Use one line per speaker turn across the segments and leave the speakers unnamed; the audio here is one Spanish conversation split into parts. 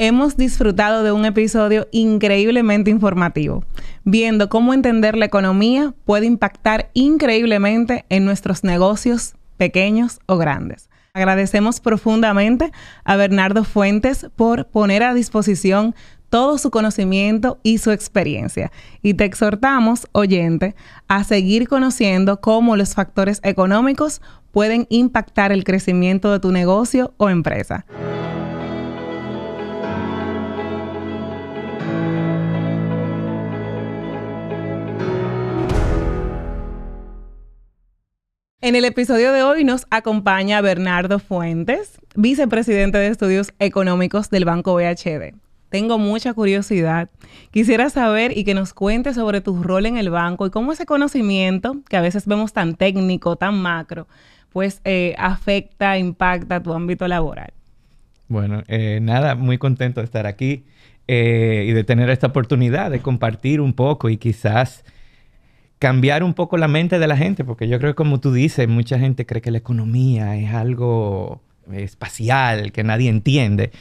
Hemos disfrutado de un episodio increíblemente informativo, viendo cómo entender la economía puede impactar increíblemente en nuestros negocios, pequeños o grandes. Agradecemos profundamente a Bernardo Fuentes por poner a disposición todo su conocimiento y su experiencia. Y te exhortamos, oyente, a seguir conociendo cómo los factores económicos pueden impactar el crecimiento de tu negocio o empresa. En el episodio de hoy nos acompaña Bernardo Fuentes, vicepresidente de Estudios Económicos del Banco BHD. Tengo mucha curiosidad. Quisiera saber y que nos cuentes sobre tu rol en el banco y cómo ese conocimiento, que a veces vemos tan técnico, tan macro, pues afecta, impacta tu ámbito laboral.
Bueno, nada, muy contento de estar aquí y de tener esta oportunidad de compartir un poco y quizás cambiar un poco la mente de la gente, porque yo creo que, como tú dices, mucha gente cree que la economía es algo espacial, que nadie entiende.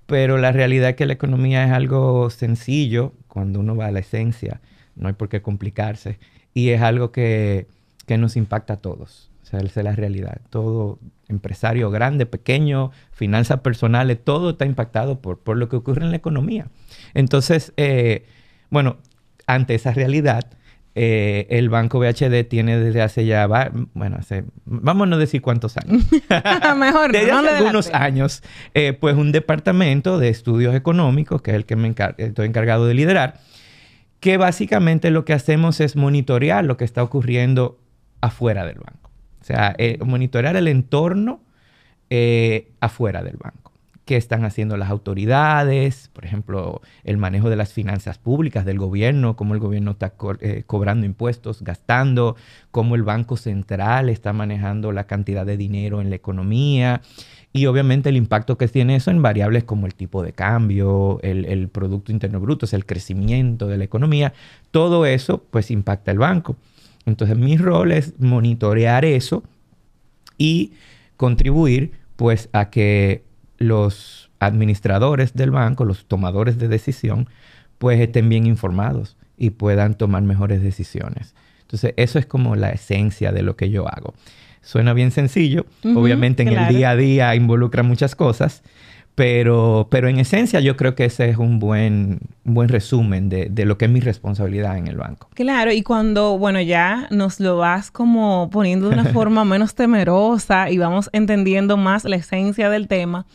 Pero la realidad es que la economía es algo sencillo cuando uno va a la esencia. No hay por qué complicarse. Y es algo que nos impacta a todos. O sea, esa es la realidad. Todo empresario grande, pequeño, finanzas personales, todo está impactado por lo que ocurre en la economía. Entonces, bueno, ante esa realidad, el Banco BHD tiene desde hace ya, vamos a no decir cuántos años.
Mejor
desde
no,
hace algunos años, pues un departamento de estudios económicos, que es el que estoy encargado de liderar, que básicamente lo que hacemos es monitorear lo que está ocurriendo afuera del banco. O sea, monitorear el entorno afuera del banco. ¿Qué están haciendo las autoridades? Por ejemplo, el manejo de las finanzas públicas del gobierno, cómo el gobierno está cobrando impuestos, gastando, cómo el Banco Central está manejando la cantidad de dinero en la economía y obviamente el impacto que tiene eso en variables como el tipo de cambio, el Producto Interno Bruto, o sea, el crecimiento de la economía. Todo eso pues impacta el banco. Entonces mi rol es monitorear eso y contribuir pues a que los administradores del banco, los tomadores de decisión, pues estén bien informados y puedan tomar mejores decisiones. Entonces, eso es como la esencia de lo que yo hago. Suena bien sencillo. Obviamente, en el día a día involucra muchas cosas, pero en esencia yo creo que ese es un buen resumen de lo que es mi responsabilidad en el banco.
Claro, y cuando, bueno, ya nos lo vas como poniendo de una forma menos temerosa y vamos entendiendo más la esencia del tema,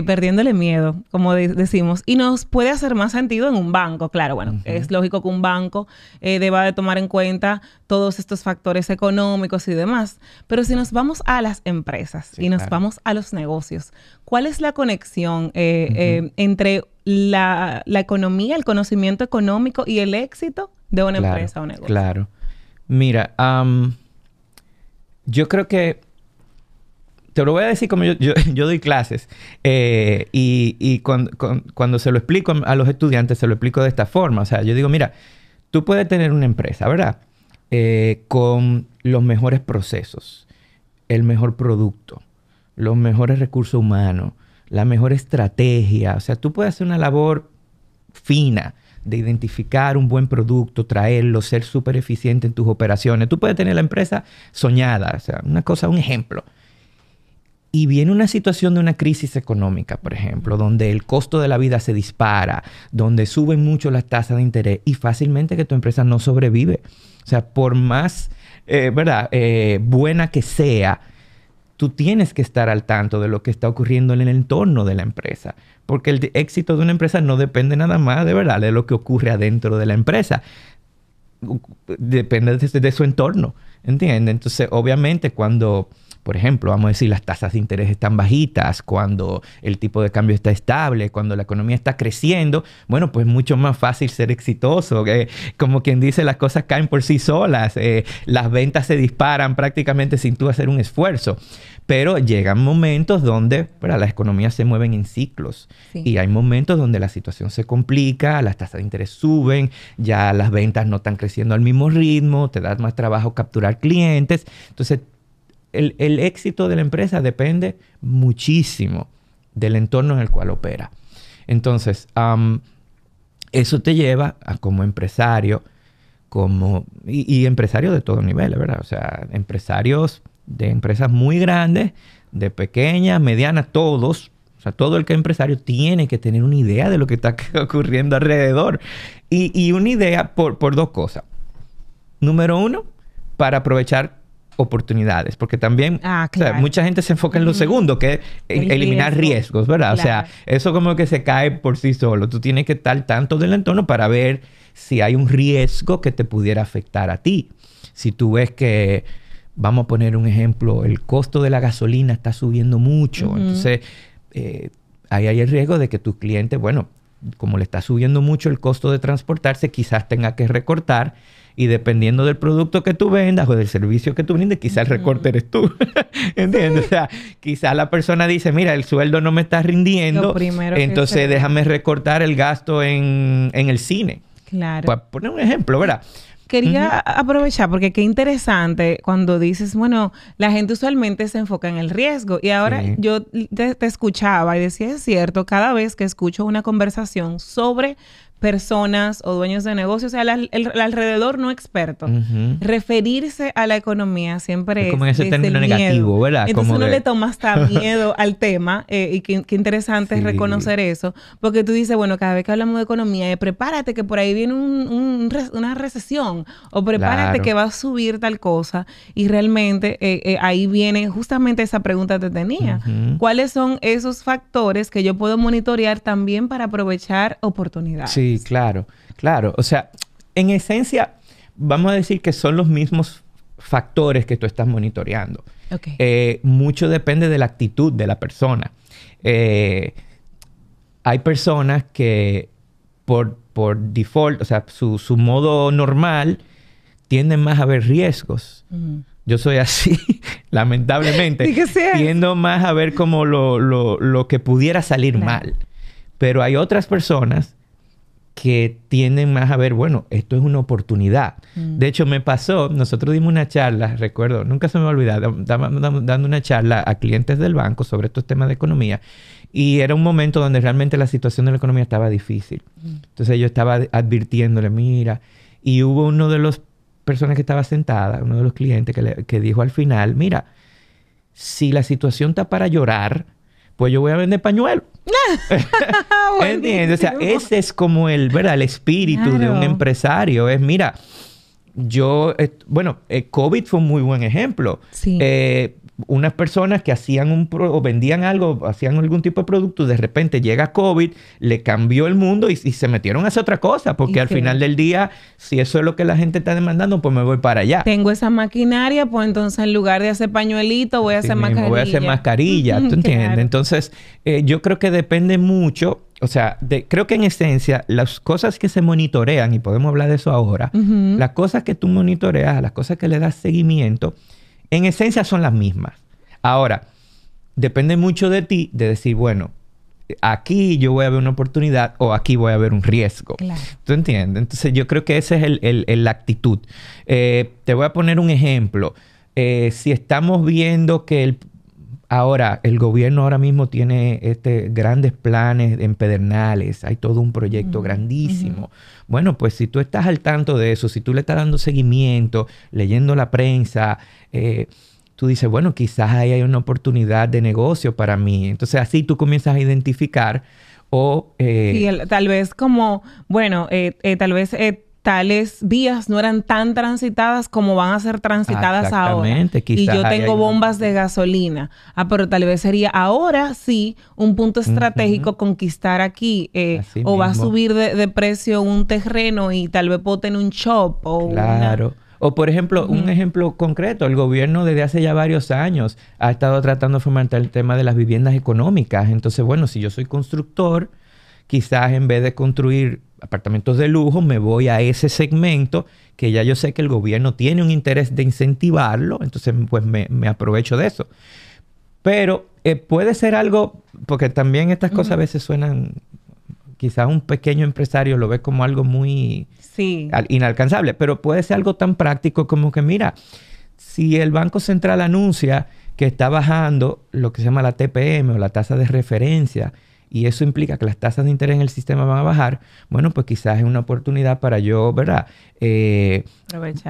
perdiéndole miedo, como decimos, y nos puede hacer más sentido en un banco. Claro, bueno, es lógico que un banco deba de tomar en cuenta todos estos factores económicos y demás, pero si nos vamos a las empresas y nos vamos a los negocios, ¿cuál es la conexión entre la economía, el conocimiento económico y el éxito de una empresa o negocio?
Claro. Mira, yo creo que te lo voy a decir como yo doy clases y cuando se lo explico a los estudiantes, se lo explico de esta forma. O sea, yo digo, mira, tú puedes tener una empresa, ¿verdad? Con los mejores procesos, el mejor producto, los mejores recursos humanos, la mejor estrategia. O sea, tú puedes hacer una labor fina de identificar un buen producto, traerlo, ser súper eficiente en tus operaciones. Tú puedes tener la empresa soñada, o sea, un ejemplo. Y viene una situación de una crisis económica, por ejemplo, donde el costo de la vida se dispara, donde suben mucho las tasas de interés y fácilmente que tu empresa no sobrevive. O sea, por más buena que sea, tú tienes que estar al tanto de lo que está ocurriendo en el entorno de la empresa. Porque el éxito de una empresa no depende nada más de lo que ocurre adentro de la empresa. Depende de su entorno, ¿entiendes? Entonces, obviamente, cuando, por ejemplo, vamos a decir, las tasas de interés están bajitas, cuando el tipo de cambio está estable, cuando la economía está creciendo, bueno, pues mucho más fácil ser exitoso. Como quien dice, las cosas caen por sí solas. Las ventas se disparan prácticamente sin tú hacer un esfuerzo. Pero llegan momentos donde las economías se mueven en ciclos. Sí. Y hay momentos donde la situación se complica, las tasas de interés suben, ya las ventas no están creciendo al mismo ritmo, te da más trabajo capturar clientes. Entonces, el éxito de la empresa depende muchísimo del entorno en el cual opera. Entonces, eso te lleva a como empresario, y empresarios de todo nivel, ¿verdad? O sea, empresarios de empresas muy grandes, de pequeñas, medianas, todos. O sea, todo el que es empresario tiene que tener una idea de lo que está ocurriendo alrededor. Y una idea por dos cosas. Número uno, para aprovechar oportunidades. Porque también
claro.
O sea, mucha gente se enfoca en lo segundo, que es eliminar riesgos, ¿verdad? Claro. O sea, eso como que se cae por sí solo. Tú tienes que estar tanto del entorno para ver si hay un riesgo que te pudiera afectar a ti. Si tú ves que, vamos a poner un ejemplo, el costo de la gasolina está subiendo mucho. Entonces, ahí hay el riesgo de que tus clientes, bueno, como le está subiendo mucho el costo de transportarse, quizás tenga que recortar. Y dependiendo del producto que tú vendas o del servicio que tú brindes, quizás el recorte eres tú. ¿Entiendes? O sea, quizás la persona dice, mira, el sueldo no me está rindiendo, entonces déjame recortar el gasto en el cine.
Claro.
Para poner un ejemplo, ¿verdad?
Quería aprovechar porque qué interesante cuando dices, bueno, la gente usualmente se enfoca en el riesgo. Y ahora yo te escuchaba y decía, es cierto, cada vez que escucho una conversación sobre personas o dueños de negocios, o sea, el alrededor no experto. Referirse a la economía siempre es
como en ese término negativo, ¿verdad?
Entonces uno le toma hasta miedo al tema y qué interesante es reconocer eso, porque tú dices, bueno, cada vez que hablamos de economía, prepárate que por ahí viene una recesión o prepárate que va a subir tal cosa y realmente ahí viene justamente esa pregunta que te tenía. ¿Cuáles son esos factores que yo puedo monitorear también para aprovechar oportunidades?
Sí, claro, claro. O sea, en esencia, vamos a decir que son los mismos factores que tú estás monitoreando.
Okay.
Mucho depende de la actitud de la persona. Hay personas que por default, o sea, su modo normal, tienden más a ver riesgos. Yo soy así, lamentablemente. Tiendo más a ver como lo que pudiera salir mal. Pero hay otras personas que tienden más a ver, bueno, esto es una oportunidad. De hecho, me pasó, nosotros dimos una charla, recuerdo, nunca se me va a olvidar, dando una charla a clientes del banco sobre estos temas de economía. Y era un momento donde realmente la situación de la economía estaba difícil. Entonces yo estaba advirtiéndole, mira, y hubo uno de los personas que estaba sentada, uno de los clientes que dijo al final, mira, si la situación está para llorar, pues yo voy a vender pañuelos. ¿Entiendes? O sea, ese es como el espíritu de un empresario. Es, mira, COVID fue un muy buen ejemplo.
Sí.
Unas personas que hacían o vendían algo, hacían algún tipo de producto, de repente llega COVID, le cambió el mundo y se metieron a hacer otra cosa, porque al final del día, si eso es lo que la gente está demandando, pues me voy para allá.
Tengo esa maquinaria, pues entonces en lugar de hacer pañuelito, voy a hacer mascarilla.
Voy a hacer mascarilla, ¿tú entiendes?
Claro.
Entonces, yo creo que depende mucho, o sea, creo que en esencia, las cosas que se monitorean, y podemos hablar de eso ahora, las cosas que tú monitoreas, las cosas que le das seguimiento, en esencia son las mismas. Ahora, depende mucho de ti de decir, bueno, aquí yo voy a ver una oportunidad o aquí voy a ver un riesgo.
Claro.
¿Tú entiendes? Entonces, yo creo que esa es la actitud. Te voy a poner un ejemplo. Si estamos viendo que el gobierno ahora mismo tiene grandes planes en Pedernales, hay todo un proyecto grandísimo. Bueno, pues si tú estás al tanto de eso, si tú le estás dando seguimiento, leyendo la prensa, tú dices, bueno, quizás ahí hay una oportunidad de negocio para mí. Entonces, así tú comienzas a identificar
sí, tal vez como, bueno, tal vez... tales vías no eran tan transitadas como van a ser transitadas ahora. Y yo tengo bombas de gasolina. Pero tal vez sería ahora sí un punto estratégico conquistar aquí. O va a subir de precio un terreno y tal vez puedo tener un shop.
Claro. O por ejemplo, un ejemplo concreto. El gobierno desde hace ya varios años ha estado tratando de fomentar el tema de las viviendas económicas. Entonces, bueno, si yo soy constructor, quizás en vez de construir apartamentos de lujo, me voy a ese segmento que ya yo sé que el gobierno tiene un interés de incentivarlo, entonces pues me aprovecho de eso. Pero puede ser algo, porque también estas cosas a veces suenan, quizás un pequeño empresario lo ve como algo muy inalcanzable, pero puede ser algo tan práctico como que, mira, si el Banco Central anuncia que está bajando lo que se llama la TPM o la tasa de referencia, y eso implica que las tasas de interés en el sistema van a bajar, bueno, pues quizás es una oportunidad para yo, ¿verdad?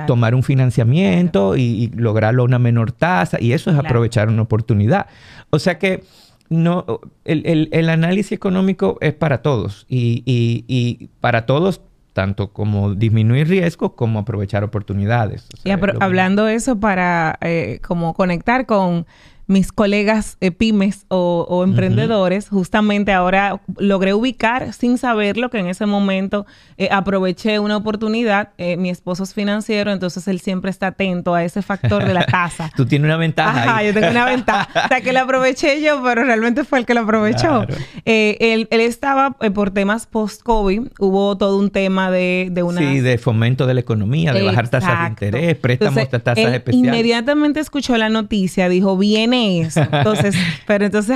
Tomar un financiamiento y lograrlo a una menor tasa, y eso es aprovechar una oportunidad. O sea que no, el análisis económico es para todos y para todos, tanto como disminuir riesgos como aprovechar oportunidades. O sea,
hablando eso para como conectar con mis colegas pymes o emprendedores, justamente ahora logré ubicar sin saberlo que en ese momento aproveché una oportunidad. Mi esposo es financiero, entonces él siempre está atento a ese factor de la tasa.
Tú tienes una ventaja.
Ajá, yo tengo una ventaja. O sea, que lo aproveché yo, pero realmente fue el que lo aprovechó. Claro. Él estaba por temas post-COVID, hubo todo un tema de una...
Sí, de fomento de la economía, de bajar tasas de interés, préstamos a tasas especiales.
Inmediatamente escuchó la noticia, dijo, viene eso. Entonces,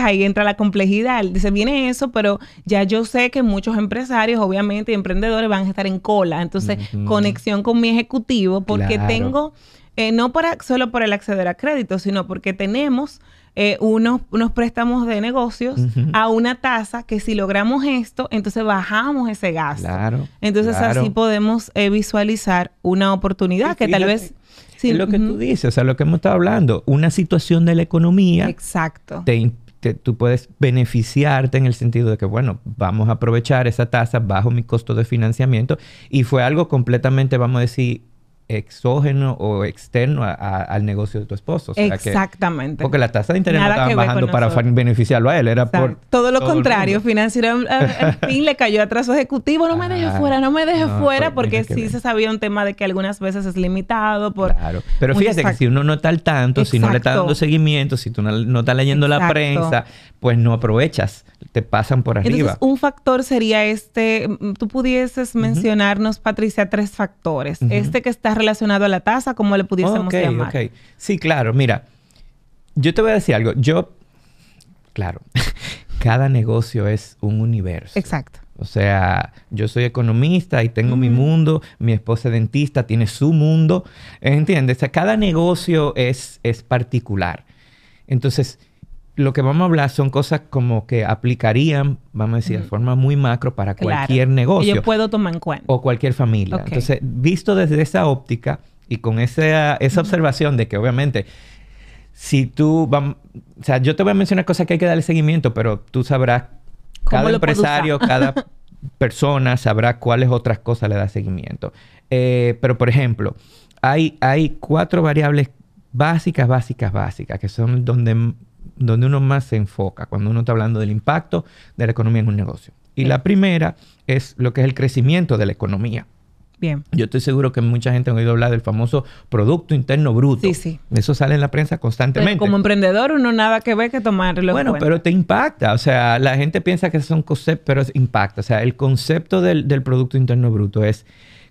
ahí entra la complejidad. Dice, viene eso, pero ya yo sé que muchos empresarios, obviamente, y emprendedores van a estar en cola. Entonces, conexión con mi ejecutivo, porque tengo, no solo por el acceder a crédito, sino porque tenemos unos préstamos de negocios a una tasa que si logramos esto, entonces bajamos ese gasto.
Claro.
Entonces, así podemos visualizar una oportunidad que tal vez...
Sí, es lo que tú dices, o sea, lo que hemos estado hablando, una situación de la economía.
Exacto.
Tú puedes beneficiarte en el sentido de que, bueno, vamos a aprovechar esa tasa bajo mi costo de financiamiento, y fue algo completamente, vamos a decir, exógeno o externo al negocio de tu esposo. O sea,
exactamente.
Porque la tasa de interés no estaban bajando para beneficiarlo a él, era por...
Todo lo contrario, financiero al fin le cayó atrás su ejecutivo, no me deje fuera, porque sí se sabía un tema de que algunas veces es limitado por...
Claro, pero fíjate que si uno no está al tanto, si no le está dando seguimiento, si tú no estás leyendo la prensa, pues no aprovechas, te pasan por arriba.
Entonces, un factor sería tú pudieses mencionarnos, Patricia, 3 factores. Que está relacionado a la tasa, ¿cómo le pudiésemos llamar?
Sí, claro. Mira, yo te voy a decir algo. Claro, cada negocio es un universo.
Exacto.
O sea, yo soy economista y tengo mi mundo, mi esposa es dentista, tiene su mundo, ¿entiendes? O sea, cada negocio es particular. Entonces, lo que vamos a hablar son cosas como que aplicarían, vamos a decir, de forma muy macro para cualquier negocio.
Que yo puedo tomar en cuenta.
O cualquier familia. Okay. Entonces, visto desde esa óptica y con esa observación de que obviamente, si tú... o sea, yo te voy a mencionar cosas que hay que darle seguimiento, pero tú sabrás, cada empresario, cada persona sabrá cuáles otras cosas le da seguimiento. Pero, por ejemplo, hay 4 variables básicas, que son donde uno más se enfoca cuando uno está hablando del impacto de la economía en un negocio. Y la primera es lo que es el crecimiento de la economía.
Bien.
Yo estoy seguro que mucha gente ha oído hablar del famoso Producto Interno Bruto.
Sí, sí.
Eso sale en la prensa constantemente.
Pero como emprendedor uno nada que ve que tomarlo en cuenta.
Pero te impacta. O sea, la gente piensa que son conceptos, pero impacta. O sea, el concepto del Producto Interno Bruto es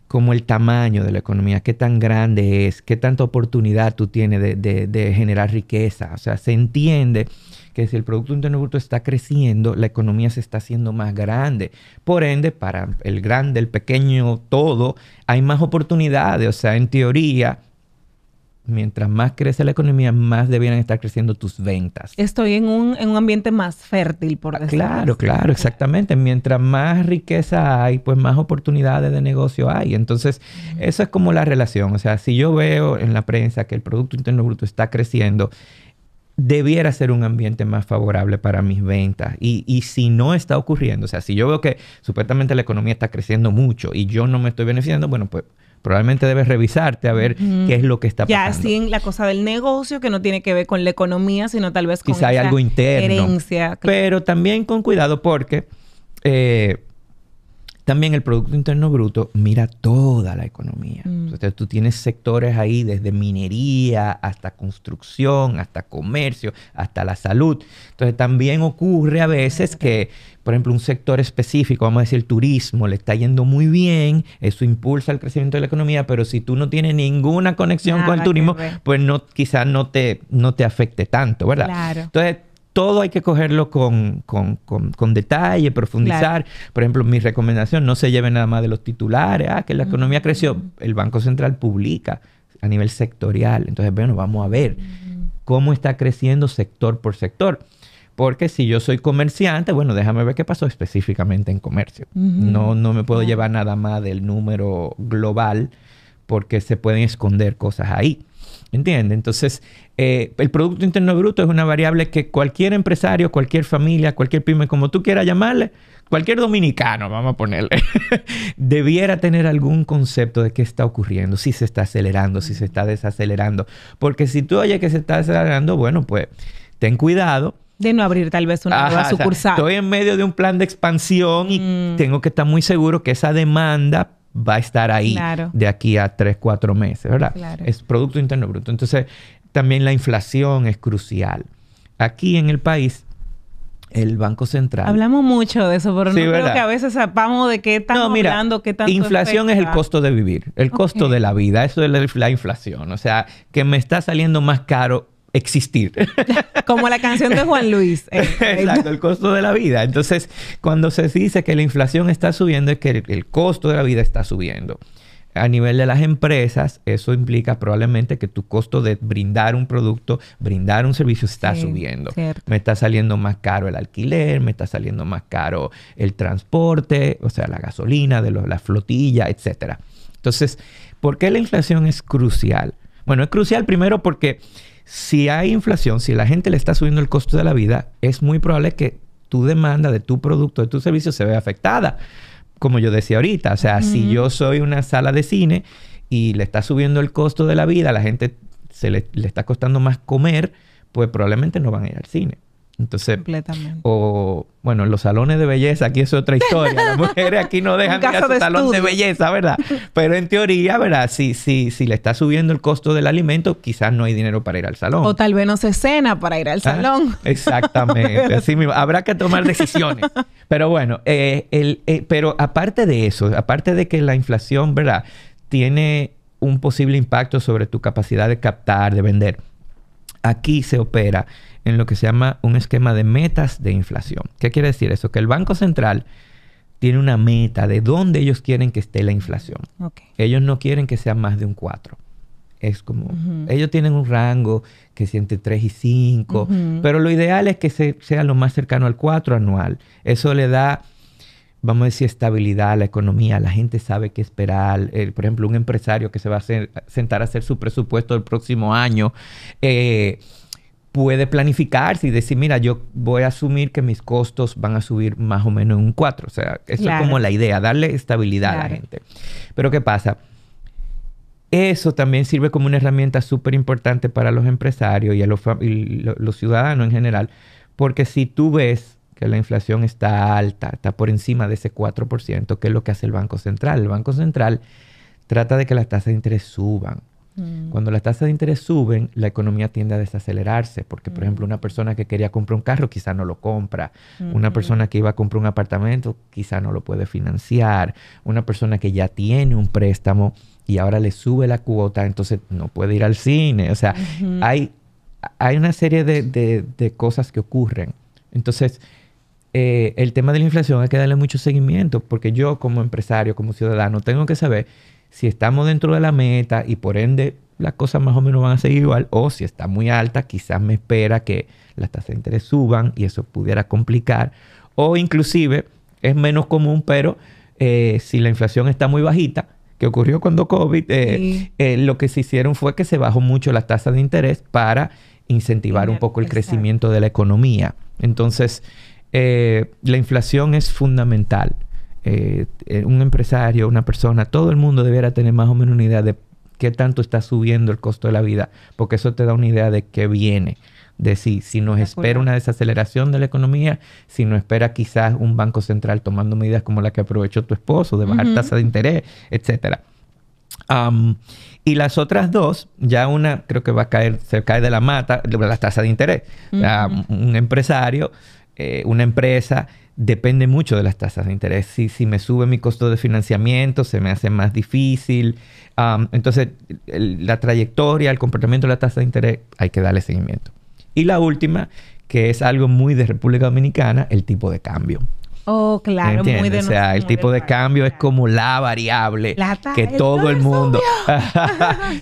como el tamaño de la economía, qué tan grande es, qué tanta oportunidad tú tienes de generar riqueza. O sea, se entiende que si el Producto Interno Bruto está creciendo, la economía se está haciendo más grande. Por ende, para el grande, el pequeño, todo, hay más oportunidades. O sea, en teoría, mientras más crece la economía, más debieran estar creciendo tus ventas.
Estoy en un ambiente más fértil, por decirlo así.
Claro, exactamente. Mientras más riqueza hay, pues más oportunidades de negocio hay. Entonces, eso es como la relación. O sea, si yo veo en la prensa que el Producto Interno Bruto está creciendo, debiera ser un ambiente más favorable para mis ventas. Y si no está ocurriendo, o sea, si yo veo que supuestamente la economía está creciendo mucho y yo no me estoy beneficiando, bueno, pues probablemente debes revisarte a ver qué es lo que está pasando.
Ya así en la cosa del negocio, que no tiene que ver con la economía, sino tal vez con
quizá hay algo interno,
herencia.
Pero también con cuidado porque también el Producto Interno Bruto mira toda la economía. Entonces, tú tienes sectores ahí desde minería hasta construcción, hasta comercio, hasta la salud. Entonces, también ocurre a veces que, por ejemplo, un sector específico, vamos a decir el turismo, le está yendo muy bien, eso impulsa el crecimiento de la economía, pero si tú no tienes ninguna conexión con el turismo, pues quizás no te afecte tanto, ¿verdad?
Claro.
Entonces, todo hay que cogerlo con detalle, profundizar. Claro. Por ejemplo, mi recomendación, no se lleve nada más de los titulares. Que la economía creció. El Banco Central publica a nivel sectorial. Entonces, bueno, vamos a ver cómo está creciendo sector por sector. Porque si yo soy comerciante, bueno, déjame ver qué pasó específicamente en comercio. No me puedo llevar nada más del número global porque se pueden esconder cosas ahí. ¿Entiendes? Entonces, el Producto Interno Bruto es una variable que cualquier empresario, cualquier familia, cualquier pyme, como tú quieras llamarle, cualquier dominicano, vamos a ponerle, debiera tener algún concepto de qué está ocurriendo, si se está acelerando, si se está desacelerando. Porque si tú oyes que se está acelerando, bueno, pues ten cuidado.
De no abrir tal vez una nueva sucursal.
O sea, estoy en medio de un plan de expansión y tengo que estar muy seguro que esa demanda va a estar ahí de aquí a 3, 4 meses, ¿verdad?
Claro.
Es Producto Interno Bruto. Entonces, también la inflación es crucial. Aquí en el país, el Banco Central...
Hablamos mucho de eso, pero
sí,
no
¿verdad?
creo que a veces sepamos de qué estamos hablando, qué tanto
inflación
afecta.
es el costo de vivir, el costo de la vida. Eso es la inflación. O sea, que me está saliendo más caro existir.
Como la canción de Juan Luis.
Exacto, el costo de la vida. Entonces, cuando se dice que la inflación está subiendo, es que el costo de la vida está subiendo. A nivel de las empresas, eso implica probablemente que tu costo de brindar un producto, brindar un servicio está subiendo.
Cierto.
Me está saliendo más caro el alquiler, me está saliendo más caro el transporte, o sea, la gasolina, la flotilla, etc. Entonces, ¿por qué la inflación es crucial? Bueno, es crucial primero porque si hay inflación, si la gente le está subiendo el costo de la vida, es muy probable que tu demanda de tu producto, de tu servicio se vea afectada. Como yo decía ahorita, o sea, si yo soy una sala de cine y le está subiendo el costo de la vida, a la gente le está costando más comer, pues probablemente no van a ir al cine. Entonces,
completamente.
O, bueno, los salones de belleza, aquí es otra historia. Las mujeres aquí no dejan ir a su salón de belleza, ¿verdad? Pero en teoría, ¿verdad? Si le está subiendo el costo del alimento, quizás no hay dinero para ir al salón.
O tal vez no se cena para ir al salón.
Exactamente. Así mismo. Habrá que tomar decisiones. Pero bueno, pero aparte de eso, aparte de que la inflación, ¿verdad? Tiene un posible impacto sobre tu capacidad de captar, de vender. Aquí se opera en lo que se llama un esquema de metas de inflación. ¿Qué quiere decir eso? Que el Banco Central tiene una meta de dónde ellos quieren que esté la inflación.
Okay.
Ellos no quieren que sea más de un 4. Es como... Ellos tienen un rango que es entre 3 y 5, pero lo ideal es que sea lo más cercano al 4 anual. Eso le da, vamos a decir, estabilidad a la economía. La gente sabe qué esperar. Por ejemplo, un empresario que se va a sentar a hacer su presupuesto del próximo año... puede planificarse y decir, mira, yo voy a asumir que mis costos van a subir más o menos en un 4. O sea, eso es como la idea, darle estabilidad a la gente. Pero ¿qué pasa? Eso también sirve como una herramienta súper importante para los empresarios y a los ciudadanos en general. Porque si tú ves que la inflación está alta, está por encima de ese 4%, ¿qué es lo que hace el Banco Central? El Banco Central trata de que las tasas de interés suban. Cuando las tasas de interés suben, la economía tiende a desacelerarse. Porque, por ejemplo, una persona que quería comprar un carro quizá no lo compra. Una persona que iba a comprar un apartamento quizá no lo puede financiar. Una persona que ya tiene un préstamo y ahora le sube la cuota, entonces no puede ir al cine. O sea, hay una serie de cosas que ocurren. Entonces, el tema de la inflación hay que darle mucho seguimiento. Porque yo como empresario, como ciudadano, tengo que saber si estamos dentro de la meta y por ende las cosas más o menos van a seguir igual, o si está muy alta, quizás me espera que las tasas de interés suban y eso pudiera complicar, o inclusive es menos común, pero si la inflación está muy bajita, que ocurrió cuando COVID, lo que se hicieron fue que se bajó mucho las tasas de interés para incentivar un poco el crecimiento de la economía. Entonces, la inflación es fundamental. Un empresario, una persona, todo el mundo debiera tener más o menos una idea de qué tanto está subiendo el costo de la vida, porque eso te da una idea de qué viene, de si nos espera una desaceleración de la economía, si nos espera quizás un banco central tomando medidas como la que aprovechó tu esposo, de bajar tasa de interés, etc. Y las otras dos, ya una creo que se cae de la mata, la tasa de interés. Un empresario, una empresa, depende mucho de las tasas de interés. Si me sube mi costo de financiamiento, se me hace más difícil. Entonces, la trayectoria, el comportamiento de la tasa de interés, hay que darle seguimiento. Y la última, que es algo muy de República Dominicana, el tipo de cambio.
Oh, claro,
¿entiendes?
muy de
O sea, el tipo de cambio es como la variable que todo el mundo...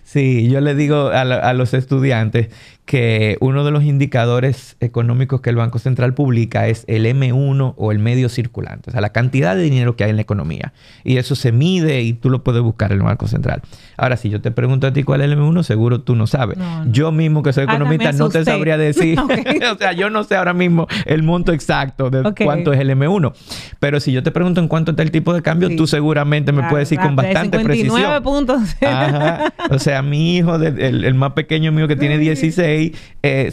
Sí, yo le digo a los estudiantes que uno de los indicadores económicos que el Banco Central publica es el M1 o el medio circulante, o sea, la cantidad de dinero que hay en la economía. Y eso se mide y tú lo puedes buscar en el Banco Central. Ahora, si yo te pregunto a ti cuál es el M1, seguro tú no sabes. No. Yo mismo, que soy economista, no te sabría decir. Okay. O sea, yo no sé ahora mismo el monto exacto de cuánto es el M1. Pero si yo te pregunto en cuánto está el tipo de cambio, tú seguramente me puedes decir con bastante 59
precisión. Puntos.
Ajá. O sea, mi hijo, el más pequeño mío que tiene 16,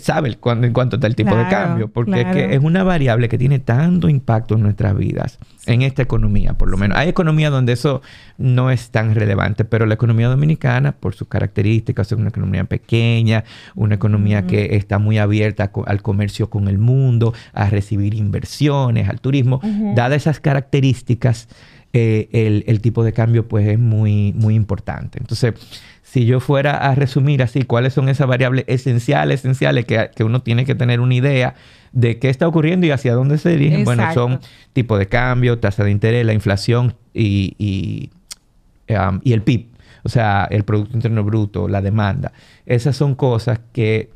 sabe en cuánto está el tipo de cambio. Porque es que es una variable que tiene tanto impacto en nuestras vidas, en esta economía por lo menos. Hay economías donde eso no es tan relevante, pero la economía dominicana, por sus características, es una economía pequeña, una economía que está muy abierta al comercio con el mundo, a recibir inversiones, al turismo. Dadas esas características, el tipo de cambio pues es muy, muy importante. Entonces, si yo fuera a resumir así, ¿cuáles son esas variables esenciales que uno tiene que tener una idea de qué está ocurriendo y hacia dónde se dirigen? Exacto. Bueno, son tipo de cambio, tasa de interés, la inflación y el PIB. O sea, el Producto Interno Bruto, la demanda. Esas son cosas que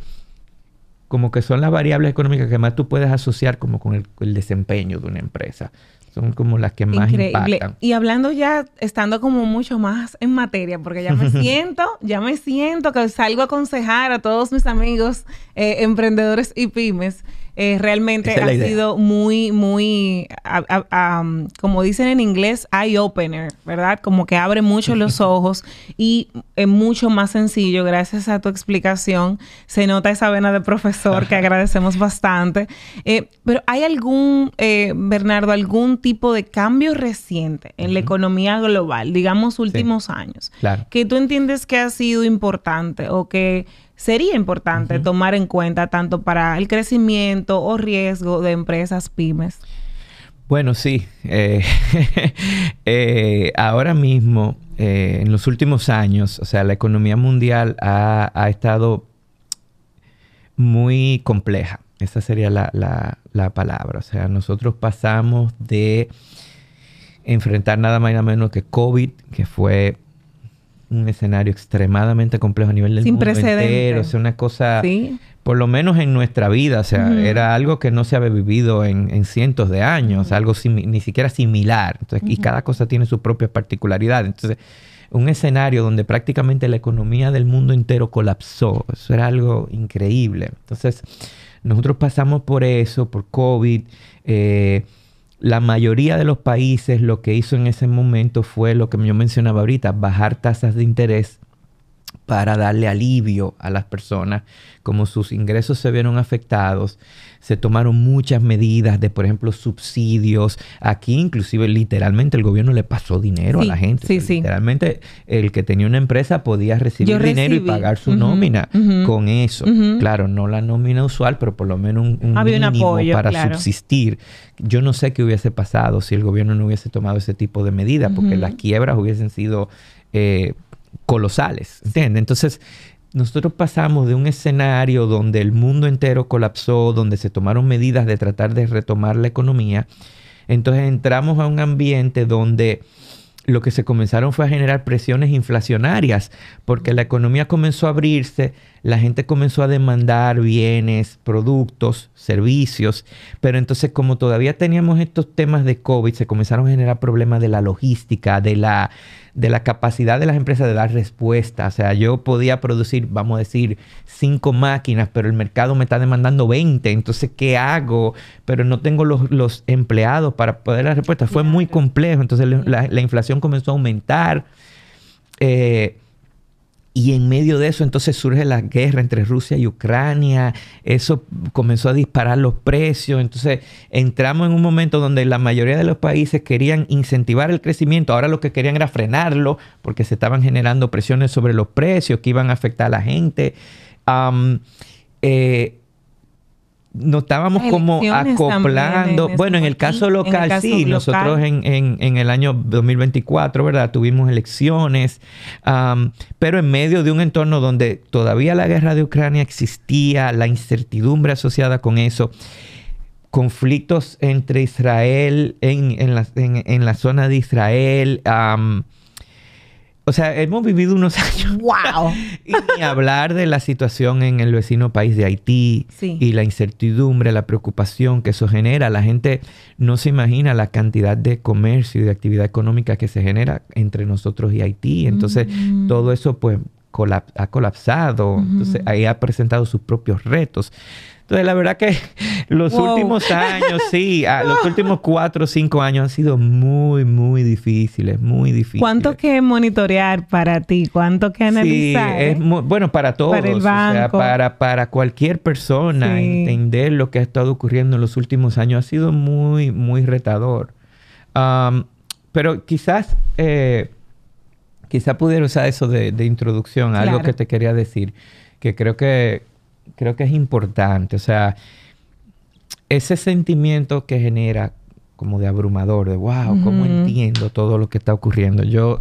como que son las variables económicas que más tú puedes asociar como con el desempeño de una empresa. Son como las que más impactan.
Y hablando ya, estando como mucho más en materia, porque ya me siento que salgo a aconsejar a todos mis amigos emprendedores y pymes. Realmente ha sido muy, muy, como dicen en inglés, eye-opener, ¿verdad? Como que abre mucho los ojos y es mucho más sencillo. Gracias a tu explicación se nota esa vena de profesor que agradecemos bastante. Pero ¿hay Bernardo, algún tipo de cambio reciente en la economía global, digamos últimos años, que tú entiendes que ha sido importante o que sería importante tomar en cuenta tanto para el crecimiento o riesgo de empresas pymes?
Bueno, sí. Ahora mismo, en los últimos años, o sea, la economía mundial ha estado muy compleja. Esa sería la palabra. O sea, nosotros pasamos de enfrentar nada más y nada menos que COVID, que fue un escenario extremadamente complejo a nivel del mundo entero. O sea, una cosa, por lo menos en nuestra vida, o sea, era algo que no se había vivido en cientos de años, algo ni siquiera similar. Entonces, y cada cosa tiene sus propias particularidades. Entonces, un escenario donde prácticamente la economía del mundo entero colapsó. Eso era algo increíble. Entonces, nosotros pasamos por eso, por COVID. La mayoría de los países lo que hizo en ese momento fue lo que yo mencionaba ahorita, bajar tasas de interés para darle alivio a las personas. Como sus ingresos se vieron afectados, se tomaron muchas medidas de, por ejemplo, subsidios. Aquí inclusive literalmente el gobierno le pasó dinero a la gente. Literalmente el que tenía una empresa podía recibir dinero y pagar su nómina con eso. Claro, no la nómina usual, pero por lo menos un mínimo apoyo, para subsistir. Yo no sé qué hubiese pasado si el gobierno no hubiese tomado ese tipo de medidas, porque las quiebras hubiesen sido colosales, ¿entiendes? Entonces, nosotros pasamos de un escenario donde el mundo entero colapsó, donde se tomaron medidas de tratar de retomar la economía. Entonces entramos a un ambiente donde lo que se comenzaron fue a generar presiones inflacionarias, porque la economía comenzó a abrirse, la gente comenzó a demandar bienes, productos, servicios, pero entonces como todavía teníamos estos temas de COVID, se comenzaron a generar problemas de la logística, de la capacidad de las empresas de dar respuesta. O sea, yo podía producir, vamos a decir, 5 máquinas, pero el mercado me está demandando 20. Entonces, ¿qué hago? Pero no tengo los empleados para poder dar respuesta. Fue muy complejo. Entonces, la inflación comenzó a aumentar. Y en medio de eso, entonces surge la guerra entre Rusia y Ucrania. Eso comenzó a disparar los precios. Entonces, entramos en un momento donde la mayoría de los países querían incentivar el crecimiento. Ahora lo que querían era frenarlo porque se estaban generando presiones sobre los precios que iban a afectar a la gente. Nos estábamos como acoplando. Bueno, en el caso local, sí. Nosotros en el año 2024, ¿verdad? Tuvimos elecciones, pero en medio de un entorno donde todavía la guerra de Ucrania existía, la incertidumbre asociada con eso. conflictos entre Israel en la zona de Israel. O sea, hemos vivido unos años.
¡Wow!
Y ni hablar de la situación en el vecino país de Haití.
Sí.
Y la incertidumbre, la preocupación que eso genera. La gente no se imagina la cantidad de comercio y de actividad económica que se genera entre nosotros y Haití. Entonces, todo eso pues ha colapsado. Entonces, ahí ha presentado sus propios retos. Entonces, la verdad que los últimos años, los últimos 4 o 5 años han sido muy, muy difíciles, muy difíciles.
¿Cuánto que monitorear para ti? ¿Cuánto que analizar?
Sí, es bueno para todos.
Para el banco.
O sea, para cualquier persona entender lo que ha estado ocurriendo en los últimos años ha sido muy, muy retador. Pero quizás pudiera usar eso de introducción,
Claro.
algo que te quería decir, que creo que es importante. O sea, ese sentimiento que genera como de abrumador, de wow, ¿cómo entiendo todo lo que está ocurriendo? Yo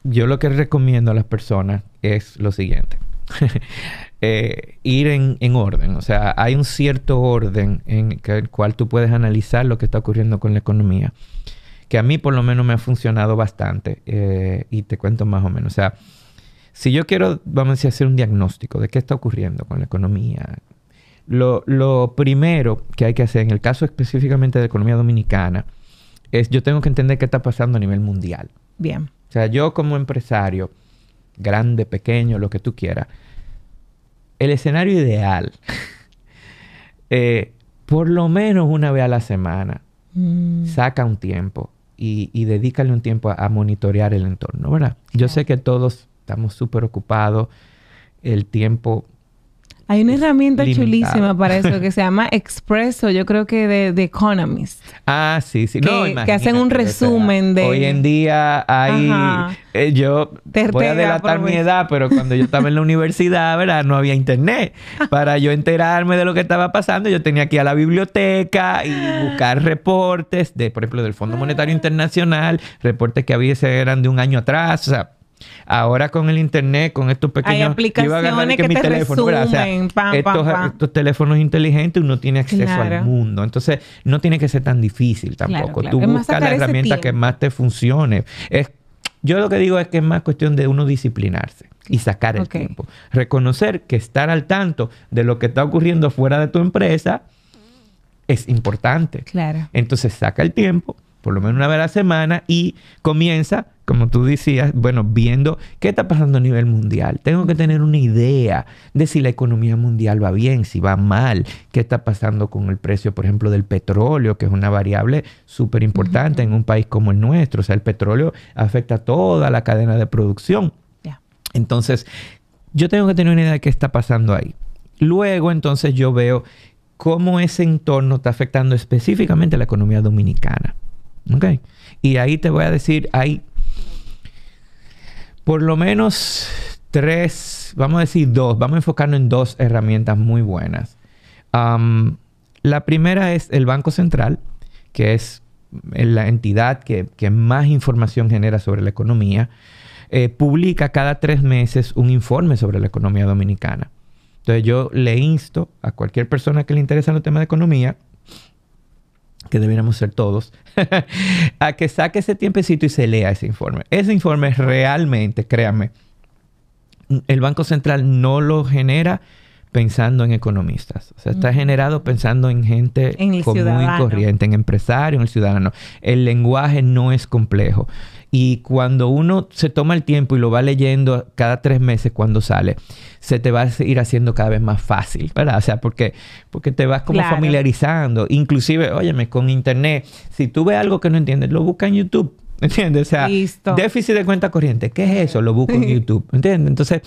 lo que recomiendo a las personas es lo siguiente. Ir en orden. O sea, hay un cierto orden en el cual tú puedes analizar lo que está ocurriendo con la economía, que a mí por lo menos me ha funcionado bastante. Y te cuento más o menos. O sea, si yo quiero, vamos a decir, hacer un diagnóstico de qué está ocurriendo con la economía, lo primero que hay que hacer, en el caso específicamente de la economía dominicana, es yo tengo que entender qué está pasando a nivel mundial.
Bien.
O sea, yo como empresario, grande, pequeño, lo que tú quieras, el escenario ideal, por lo menos una vez a la semana, saca un tiempo y dedícale un tiempo a monitorear el entorno, ¿verdad? Yo sé que todos estamos súper ocupados, el tiempo...
Hay una herramienta
limitado.
Chulísima para eso que se llama Expresso, yo creo que de The Economist.
Ah, sí.
Que hacen un resumen de...
Hoy en día hay... yo voy a delatar mi edad, pero cuando yo estaba en la universidad, ¿verdad? No había internet. Para yo enterarme de lo que estaba pasando, yo tenía que ir a la biblioteca y buscar reportes por ejemplo, del Fondo Monetario Internacional, reportes que a veces eran de un año atrás, o sea... Ahora con el internet, con estos pequeños...
Hay aplicaciones que
mi
te
teléfono,
resumen.
Estos teléfonos inteligentes, uno tiene acceso al mundo. Entonces, no tiene que ser tan difícil tampoco.
Claro.
Tú buscas la herramienta que más te funcione. Yo lo que digo es que es más cuestión de uno disciplinarse y sacar el tiempo. Reconocer que estar al tanto de lo que está ocurriendo fuera de tu empresa es importante.
Claro.
Entonces, saca el tiempo, por lo menos una vez a la semana, y comienza, como tú decías, viendo qué está pasando a nivel mundial. Tengo que tener una idea de si la economía mundial va bien, si va mal, qué está pasando con el precio, por ejemplo, del petróleo, que es una variable súper importante en un país como el nuestro. O sea, el petróleo afecta a toda la cadena de producción.
Yeah.
Entonces, yo tengo que tener una idea de qué está pasando ahí. Luego, entonces, yo veo cómo ese entorno está afectando específicamente a la economía dominicana. ¿Ok? Y ahí te voy a decir, hay por lo menos 3, vamos a decir 2, vamos a enfocarnos en 2 herramientas muy buenas. La primera es el Banco Central, que es la entidad que más información genera sobre la economía. Publica cada 3 meses un informe sobre la economía dominicana. Entonces yo le insto a cualquier persona que le interesa los temas de economía, que deberíamos ser todos, a que saque ese tiempecito y se lea ese informe. Ese informe realmente, créanme, el Banco Central no lo genera pensando en economistas. O sea, está generado pensando en gente común y corriente, en empresarios, en el ciudadano. El lenguaje no es complejo. Y cuando uno se toma el tiempo y lo va leyendo cada 3 meses cuando sale, se te va a ir haciendo cada vez más fácil, ¿verdad? O sea, porque te vas como familiarizando. Inclusive, óyeme, con internet, si tú ves algo que no entiendes, lo buscas en YouTube. ¿Entiendes? O sea, déficit de cuenta corriente. ¿Qué es eso? Lo busco en YouTube. ¿Entiendes? Entonces,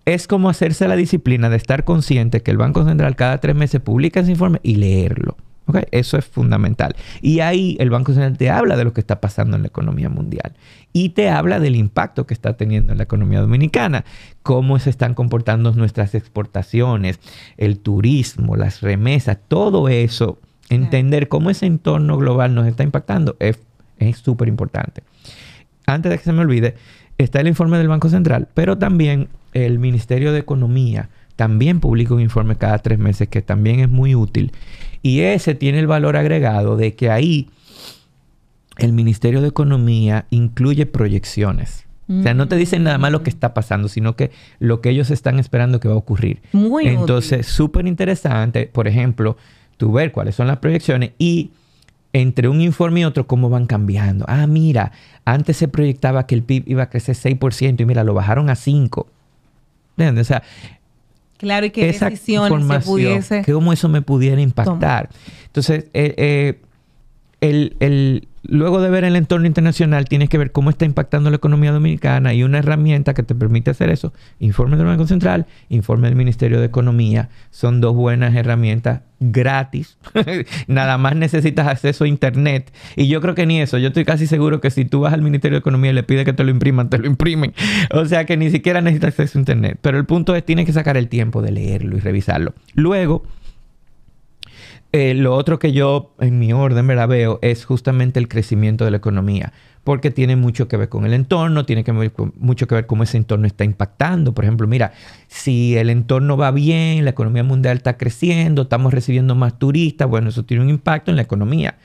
es como hacerse la disciplina de estar consciente que el Banco Central cada 3 meses publica ese informe y leerlo. ¿Okay? Eso es fundamental. Y ahí el Banco Central te habla de lo que está pasando en la economía mundial. Y te habla del impacto que está teniendo en la economía dominicana. Cómo se están comportando nuestras exportaciones, el turismo, las remesas, todo eso. Entender cómo ese entorno global nos está impactando es súper importante. Antes de que se me olvide, está el informe del Banco Central, pero también el Ministerio de Economía también publica un informe cada 3 meses que también es muy útil Y ese tiene el valor agregado de que ahí el Ministerio de Economía incluye proyecciones. O sea, no te dicen nada más lo que está pasando, sino que lo que ellos están esperando que va a ocurrir.
Muy
Entonces, súper interesante, por ejemplo, tú ver cuáles son las proyecciones y entre un informe y otro cómo van cambiando. Ah, mira, antes se proyectaba que el PIB iba a crecer 6% y mira, lo bajaron a 5%. ¿Entiendes? O sea,
claro, y qué decisiones se pudiese...
cómo eso me pudiera impactar. Entonces, luego de ver el entorno internacional, tienes que ver cómo está impactando la economía dominicana y una herramienta que te permite hacer eso. Informe del Banco Central, informe del Ministerio de Economía. Son dos buenas herramientas gratis. Nada más necesitas acceso a Internet. Y yo creo que ni eso. Yo estoy casi seguro que si tú vas al Ministerio de Economía y le pides que te lo impriman, te lo imprimen. O sea que ni siquiera necesitas acceso a Internet. Pero el punto es, tienes que sacar el tiempo de leerlo y revisarlo. Luego... lo otro que yo en mi orden veo es justamente el crecimiento de la economía, porque tiene mucho que ver con el entorno, tiene mucho que ver cómo ese entorno está impactando. Por ejemplo, mira, si el entorno va bien, la economía mundial está creciendo, estamos recibiendo más turistas, bueno, eso tiene un impacto en la economía.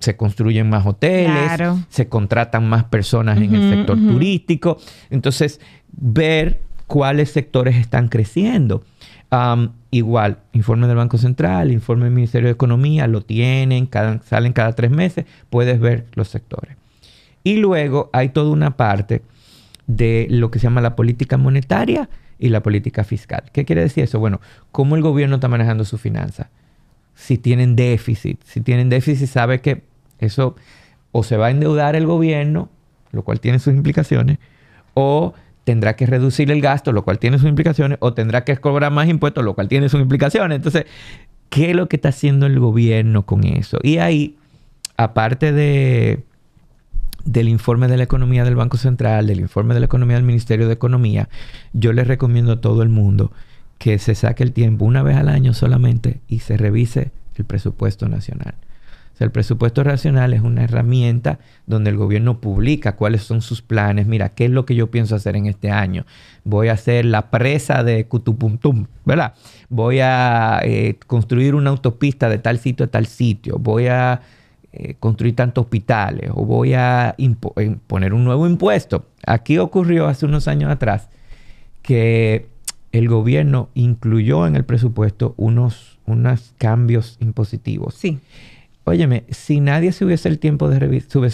Se construyen más hoteles, claro, se contratan más personas en el sector turístico. Entonces, ver cuáles sectores están creciendo. Igual, informe del Banco Central, informe del Ministerio de Economía, lo tienen, salen cada 3 meses, puedes ver los sectores. Y luego hay toda una parte de lo que se llama la política monetaria y la política fiscal. ¿Qué quiere decir eso? Bueno, cómo el gobierno está manejando sus finanzas. Si tienen déficit, sabe que eso o se va a endeudar el gobierno, lo cual tiene sus implicaciones, o tendrá que reducir el gasto, lo cual tiene sus implicaciones, o tendrá que cobrar más impuestos, lo cual tiene sus implicaciones. Entonces, ¿qué es lo que está haciendo el gobierno con eso? Y ahí, aparte del informe de la economía del Banco Central, del informe de la economía del Ministerio de Economía, yo les recomiendo a todo el mundo que se saque el tiempo una vez al año solamente y se revise el presupuesto nacional. O sea, el presupuesto nacional es una herramienta donde el gobierno publica cuáles son sus planes. Mira, ¿qué es lo que yo pienso hacer en este año? Voy a hacer la presa de Cutupumtum, ¿verdad? Voy a construir una autopista de tal sitio a tal sitio. Voy a construir tantos hospitales. O voy a poner un nuevo impuesto. Aquí ocurrió hace unos años atrás que el gobierno incluyó en el presupuesto unos cambios impositivos.
Sí.
Óyeme, si nadie se hubiese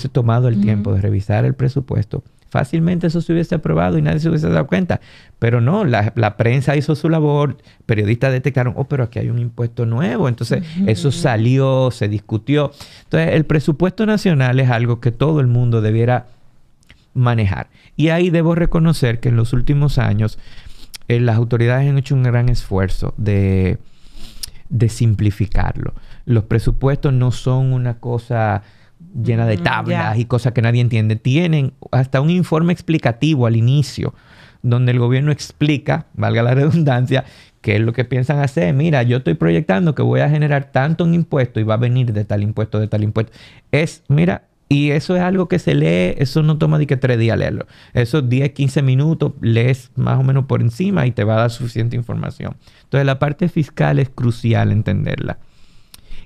tomado el tiempo de revisar el presupuesto, fácilmente eso se hubiese aprobado y nadie se hubiese dado cuenta. Pero no, la prensa hizo su labor, periodistas detectaron, pero aquí hay un impuesto nuevo. Entonces, eso salió, se discutió. Entonces, el presupuesto nacional es algo que todo el mundo debiera manejar. Y ahí debo reconocer que en los últimos años, las autoridades han hecho un gran esfuerzo de simplificarlo. Los presupuestos no son una cosa llena de tablas y cosas que nadie entiende. Tienen hasta un informe explicativo al inicio, donde el gobierno explica, valga la redundancia, qué es lo que piensan hacer. Mira, yo estoy proyectando que voy a generar tanto en impuesto y va a venir de tal impuesto, de tal impuesto. Y eso es algo que se lee, eso no toma ni que 3 días leerlo. Esos 10, 15 minutos lees más o menos por encima y te va a dar suficiente información. Entonces, la parte fiscal es crucial entenderla.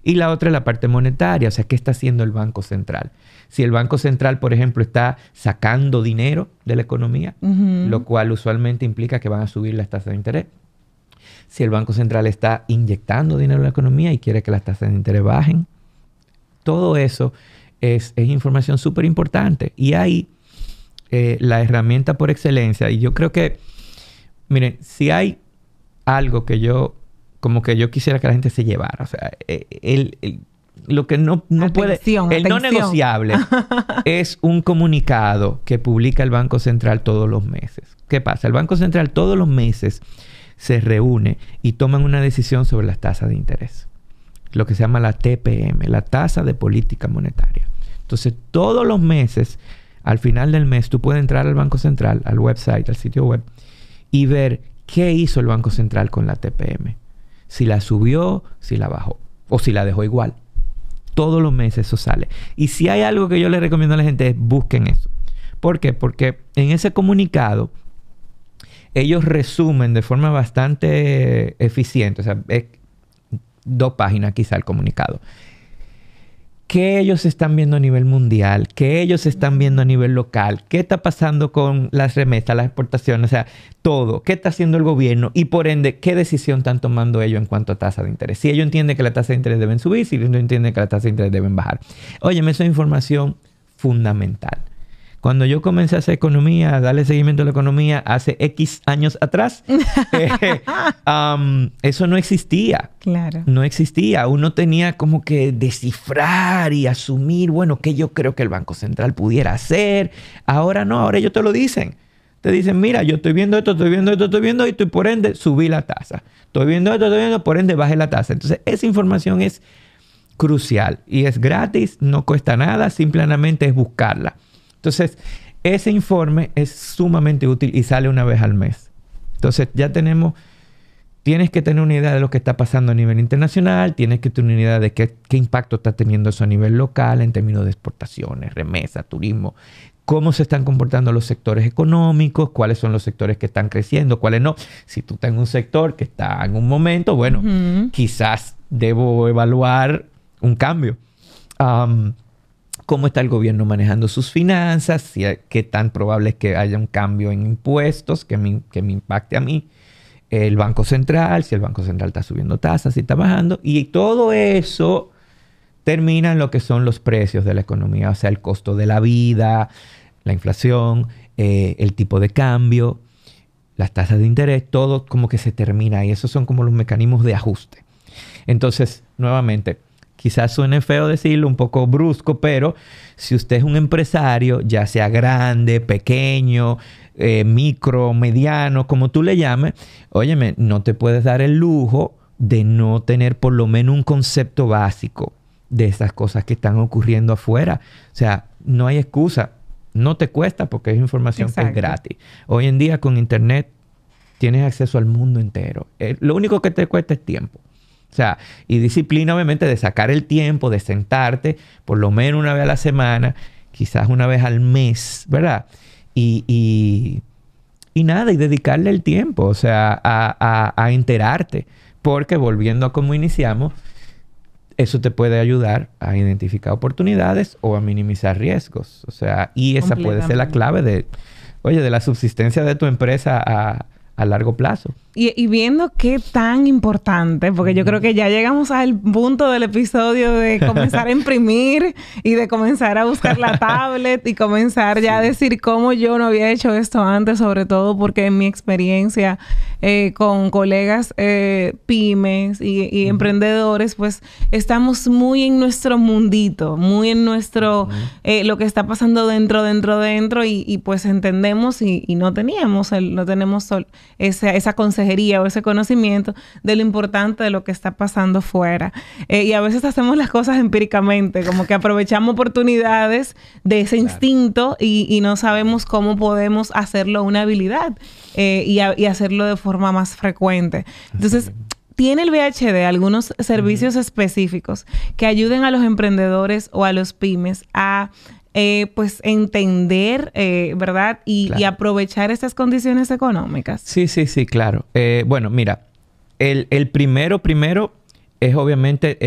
Y la otra es la parte monetaria, o sea, ¿qué está haciendo el Banco Central? Si el Banco Central, por ejemplo, está sacando dinero de la economía, lo cual usualmente implica que van a subir las tasas de interés. Si el Banco Central está inyectando dinero en la economía y quiere que las tasas de interés bajen, todo eso es información súper importante. Y ahí la herramienta por excelencia, y yo creo que, miren, si hay algo que yo quisiera que la gente se llevara, o sea, lo que no puede, no negociable es un comunicado que publica el Banco Central todos los meses. ¿Qué pasa? El Banco Central todos los meses se reúne y toman una decisión sobre las tasas de interés, lo que se llama la TPM, la tasa de política monetaria. Entonces, todos los meses, al final del mes, tú puedes entrar al Banco Central, al website, al sitio web, y ver qué hizo el Banco Central con la TPM. Si la subió, si la bajó, o si la dejó igual. Todos los meses eso sale. Y si hay algo que yo les recomiendo a la gente es busquen eso. ¿Por qué? Porque en ese comunicado ellos resumen de forma bastante eficiente. O sea, 2 páginas quizá el comunicado. ¿Qué ellos están viendo a nivel mundial? ¿Qué ellos están viendo a nivel local? ¿Qué está pasando con las remesas, las exportaciones? O sea, todo. ¿Qué está haciendo el gobierno? Y por ende, ¿qué decisión están tomando ellos en cuanto a tasa de interés? Si ellos entienden que la tasa de interés deben subir, si ellos no entienden que la tasa de interés deben bajar. Óyeme, eso es información fundamental. Cuando yo comencé a hacer economía, a darle seguimiento a la economía hace X años atrás, eso no existía.
Claro.
No existía. Uno tenía como que descifrar y asumir, bueno, qué yo creo que el Banco Central pudiera hacer. Ahora no, ahora ellos te lo dicen. Te dicen, mira, yo estoy viendo esto, estoy viendo esto, estoy viendo esto y por ende subí la tasa. Estoy viendo esto, estoy viendo, por ende bajé la tasa. Entonces, esa información es crucial y es gratis, no cuesta nada, simplemente es buscarla. Entonces, ese informe es sumamente útil y sale una vez al mes. Entonces, tienes que tener una idea de lo que está pasando a nivel internacional, tienes que tener una idea de qué impacto está teniendo eso a nivel local en términos de exportaciones, remesas, turismo, cómo se están comportando los sectores económicos, cuáles son los sectores que están creciendo, cuáles no. Si tú estás en un sector que está en un momento, bueno, quizás debo evaluar un cambio. Cómo está el gobierno manejando sus finanzas, qué tan probable es que haya un cambio en impuestos que me impacte a mí, el Banco Central, si el Banco Central está subiendo tasas, si está bajando, y todo eso termina en lo que son los precios de la economía, o sea, el costo de la vida, la inflación, el tipo de cambio, las tasas de interés, todo como que se termina ahí. Esos son como los mecanismos de ajuste. Entonces, nuevamente, quizás suene feo decirlo, un poco brusco, pero si usted es un empresario, ya sea grande, pequeño, micro, mediano, como tú le llames, óyeme, no te puedes dar el lujo de no tener por lo menos un concepto básico de esas cosas que están ocurriendo afuera. O sea, no hay excusa. No te cuesta porque es información que es gratis. Hoy en día con internet tienes acceso al mundo entero. Lo único que te cuesta es tiempo. O sea, y disciplina obviamente de sacar el tiempo, de sentarte por lo menos una vez a la semana, quizás una vez al mes, ¿verdad? Y nada, y dedicarle el tiempo, o sea, a enterarte. Porque volviendo a cómo iniciamos, eso te puede ayudar a identificar oportunidades o a minimizar riesgos. O sea, y esa puede ser la clave de la subsistencia de tu empresa a largo plazo.
Y viendo qué tan importante, porque yo creo que ya llegamos al punto del episodio de comenzar a imprimir y de comenzar a buscar la tablet y comenzar ya a decir cómo yo no había hecho esto antes, sobre todo porque en mi experiencia con colegas pymes y emprendedores, pues estamos muy en nuestro mundito, muy en nuestro, lo que está pasando dentro y pues entendemos y no tenemos esa consejería o ese conocimiento de lo importante de lo que está pasando fuera. Y a veces hacemos las cosas empíricamente, como que aprovechamos oportunidades de ese instinto y no sabemos cómo podemos hacerlo una habilidad y hacerlo de forma más frecuente. Entonces, ¿tiene el VHD algunos servicios específicos que ayuden a los emprendedores o a los pymes a pues entender, ¿verdad? Y aprovechar estas condiciones económicas?
Sí, claro. Bueno, mira, el primero es obviamente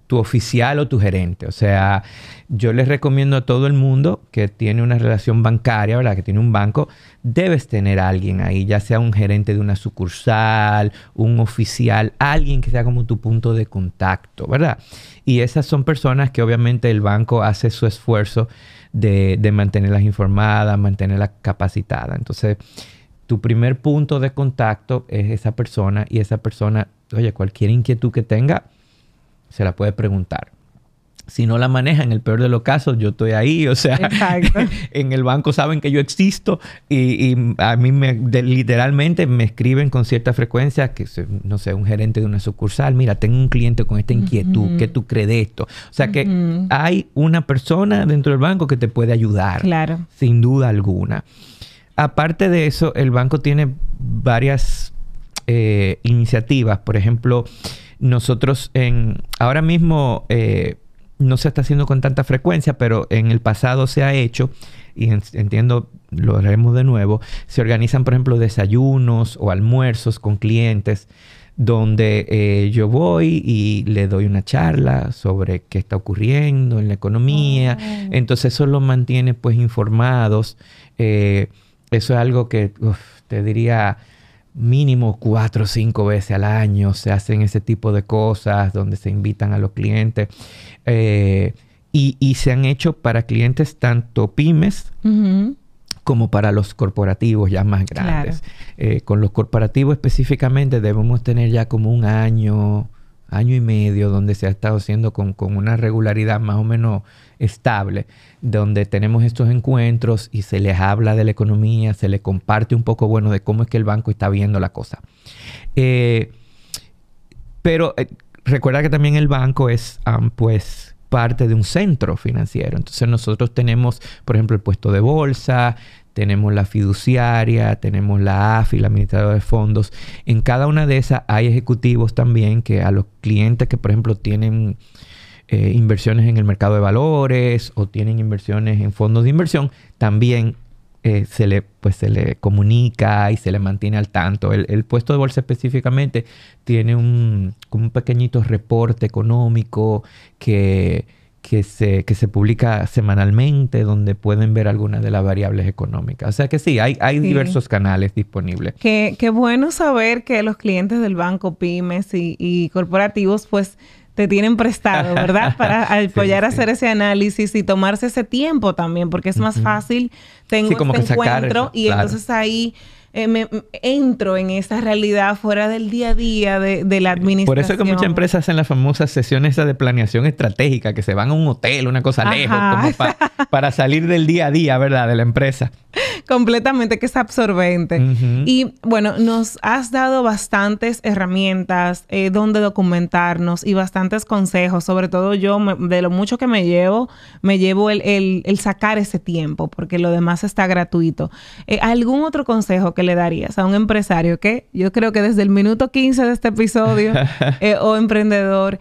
tu oficial o tu gerente. O sea, yo les recomiendo a todo el mundo que tiene una relación bancaria, ¿verdad? Que tiene un banco, debes tener a alguien ahí, ya sea un gerente de una sucursal, un oficial, alguien que sea como tu punto de contacto, ¿verdad? Y esas son personas que obviamente el banco hace su esfuerzo de mantenerlas informadas, mantenerlas capacitadas. Entonces, tu primer punto de contacto es esa persona y esa persona, oye, cualquier inquietud que tenga, se la puede preguntar. Si no la maneja, en el peor de los casos, yo estoy ahí. O sea, en el banco saben que yo existo y a mí literalmente me escriben con cierta frecuencia que, no sé, un gerente de una sucursal, mira, tengo un cliente con esta inquietud, ¿qué tú crees de esto? O sea, que hay una persona dentro del banco que te puede ayudar. Claro. Sin duda alguna. Aparte de eso, el banco tiene varias iniciativas. Por ejemplo, nosotros ahora mismo no se está haciendo con tanta frecuencia, pero en el pasado se ha hecho, y entiendo, lo haremos de nuevo, se organizan, por ejemplo, desayunos o almuerzos con clientes donde yo voy y le doy una charla sobre qué está ocurriendo en la economía. Entonces eso los mantiene pues informados. Eso es algo que te diría mínimo 4 o 5 veces al año se hacen ese tipo de cosas donde se invitan a los clientes. Y se han hecho para clientes tanto pymes como para los corporativos ya más grandes. Claro. Con los corporativos específicamente debemos tener ya como un año y medio donde se ha estado haciendo con una regularidad más o menos estable, donde tenemos estos encuentros y se les habla de la economía, se les comparte un poco, bueno, de cómo es que el banco está viendo la cosa. Pero recuerda que también el banco es, pues, parte de un centro financiero. Entonces nosotros tenemos, por ejemplo, el puesto de bolsa, tenemos la fiduciaria, tenemos la AFI, la administradora de fondos. En cada una de esas hay ejecutivos también que a los clientes que, por ejemplo, tienen inversiones en el mercado de valores o tienen inversiones en fondos de inversión, también se le comunica y se le mantiene al tanto. El puesto de bolsa específicamente tiene como un pequeñito reporte económico que se publica semanalmente, donde pueden ver algunas de las variables económicas. O sea que sí, hay diversos canales disponibles.
Qué bueno saber que los clientes del banco, pymes y corporativos, pues te tienen prestado, ¿verdad? Para apoyar a hacer ese análisis y tomarse ese tiempo también, porque es más fácil. Tengo este encuentro y entonces ahí me entro en esa realidad fuera del día a día de la administración.
Por eso es que muchas empresas hacen las famosas sesiones de planeación estratégica, que se van a un hotel, una cosa lejos, como para salir del día a día, ¿verdad? De la empresa.
Completamente, que es absorbente. Y bueno, nos has dado bastantes herramientas donde documentarnos y bastantes consejos. Sobre todo yo, de lo mucho que me llevo el sacar ese tiempo, porque lo demás está gratuito. ¿Algún otro consejo que le darías a un empresario que yo creo que desde el minuto 15 de este episodio o emprendedor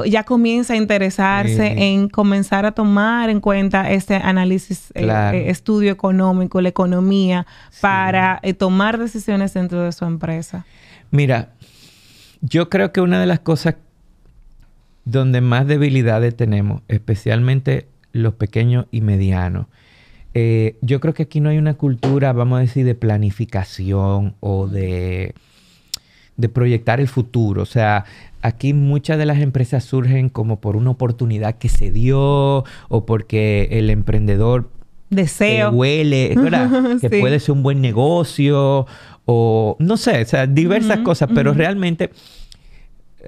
ya comienza a interesarse en comenzar a tomar en cuenta este análisis, estudio económico, la economía, para tomar decisiones dentro de su empresa?
Mira, yo creo que una de las cosas donde más debilidades tenemos, especialmente los pequeños y medianos, yo creo que aquí no hay una cultura, vamos a decir, de planificación o de proyectar el futuro. O sea, aquí muchas de las empresas surgen como por una oportunidad que se dio o porque el emprendedor huele, ¿verdad? Que puede ser un buen negocio o no sé, o sea, diversas cosas, pero realmente,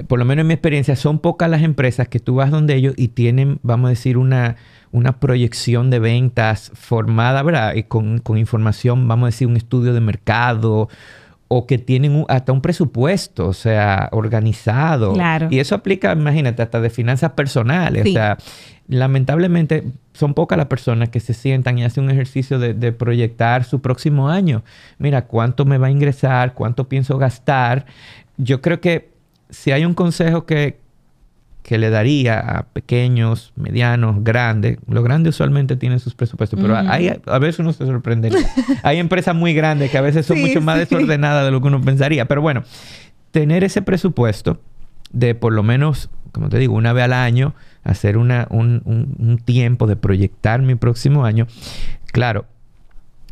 por lo menos en mi experiencia, son pocas las empresas que tú vas donde ellos y tienen, vamos a decir, una proyección de ventas formada, ¿verdad? Y con información, vamos a decir, un estudio de mercado o que tienen hasta un presupuesto, o sea, organizado.
Claro.
Y eso aplica, imagínate, hasta de finanzas personales. Sí. O sea, lamentablemente son pocas las personas que se sientan y hacen un ejercicio de proyectar su próximo año. Mira, ¿cuánto me va a ingresar? ¿Cuánto pienso gastar? Yo creo que si hay un consejo que le daría a pequeños, medianos, grandes. Los grandes usualmente tienen sus presupuestos, pero a veces uno se sorprendería. Hay empresas muy grandes que a veces son mucho más desordenadas de lo que uno pensaría. Pero bueno, tener ese presupuesto de por lo menos, como te digo, una vez al año, hacer un tiempo de proyectar mi próximo año. Claro,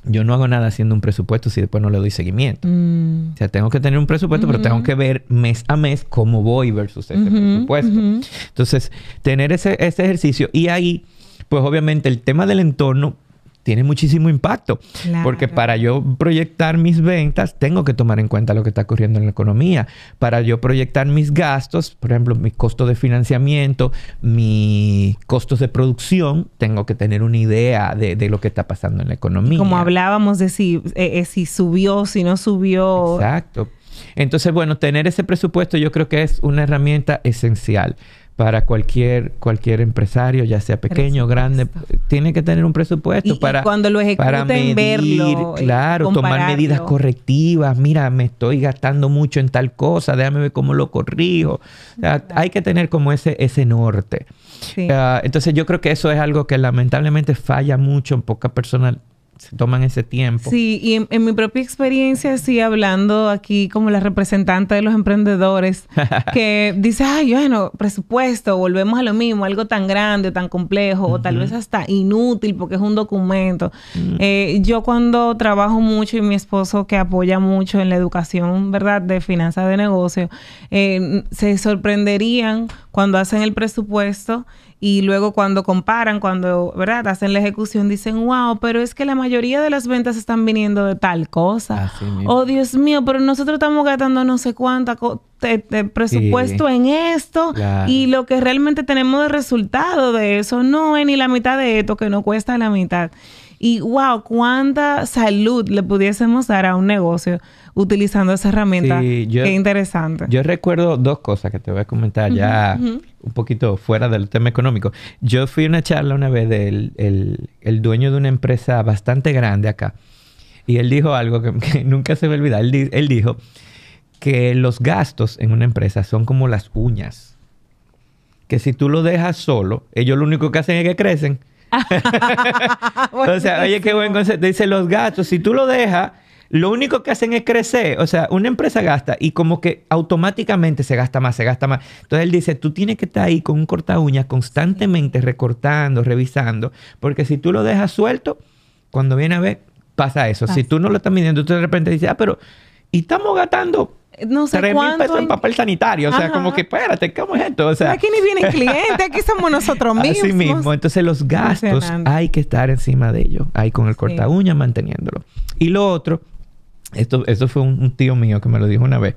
yo no hago nada haciendo un presupuesto si después no le doy seguimiento. O sea, tengo que tener un presupuesto, pero tengo que ver mes a mes cómo voy versus ese presupuesto. Entonces, tener ese ejercicio. Y ahí, pues obviamente, el tema del entorno tiene muchísimo impacto. Claro. Porque para yo proyectar mis ventas, tengo que tomar en cuenta lo que está ocurriendo en la economía. Para yo proyectar mis gastos, por ejemplo, mis costos de financiamiento, mis costos de producción, tengo que tener una idea de lo que está pasando en la economía.
Como hablábamos de si subió, si no subió.
Exacto. Entonces, bueno, tener ese presupuesto yo creo que es una herramienta esencial para cualquier empresario, ya sea pequeño o grande, tiene que tener un presupuesto para
cuando lo ejecuten,
para medir,
verlo,
claro, tomar medidas correctivas. Mira, me estoy gastando mucho en tal cosa, déjame ver cómo lo corrijo. O sea, hay que tener como ese norte. Sí. Entonces yo creo que eso es algo que lamentablemente falla mucho, pocas personas se toman ese tiempo.
Sí, y en mi propia experiencia, sí, hablando aquí como la representante de los emprendedores, que dice, ay, bueno, presupuesto, volvemos a lo mismo, algo tan grande o tan complejo, o tal vez hasta inútil porque es un documento. Yo cuando trabajo mucho y mi esposo que apoya mucho en la educación, ¿verdad?, de finanzas de negocio, se sorprenderían cuando hacen el presupuesto y luego cuando comparan, cuando, ¿verdad?, hacen la ejecución, dicen, wow, pero es que la mayoría de las ventas están viniendo de tal cosa. Oh, Dios mío, pero nosotros estamos gastando no sé cuánta presupuesto en esto, y lo que realmente tenemos de resultado de eso no es ni la mitad de esto, que nos cuesta la mitad. Y wow, cuánta salud le pudiésemos dar a un negocio utilizando esa herramienta. Qué interesante.
Yo recuerdo 2 cosas que te voy a comentar ya un poquito fuera del tema económico. Yo fui a una charla una vez del el dueño de una empresa bastante grande acá. Y él dijo algo que nunca se me olvida. Él dijo que los gastos en una empresa son como las uñas. Que si tú lo dejas solo, ellos lo único que hacen es que crecen. O sea, oye, qué buen concepto. Dice, los gastos, si tú lo dejas, lo único que hacen es crecer. O sea, una empresa gasta y como que automáticamente se gasta más, se gasta más. Entonces él dice, tú tienes que estar ahí con un corta uñas constantemente recortando, revisando. Porque si tú lo dejas suelto, cuando viene a ver, pasa eso. Si tú no lo estás midiendo, tú de repente dices, pero... Y estamos gastando...
No sé
3,000 pesos en papel sanitario. O sea, como que, espérate, ¿cómo es esto? O sea,
aquí ni vienen clientes, aquí somos nosotros mismos.
Así mismo. Entonces, los gastos hay que estar encima de ellos. Ahí con el corta uña manteniéndolo. Y lo otro, esto fue un tío mío que me lo dijo una vez.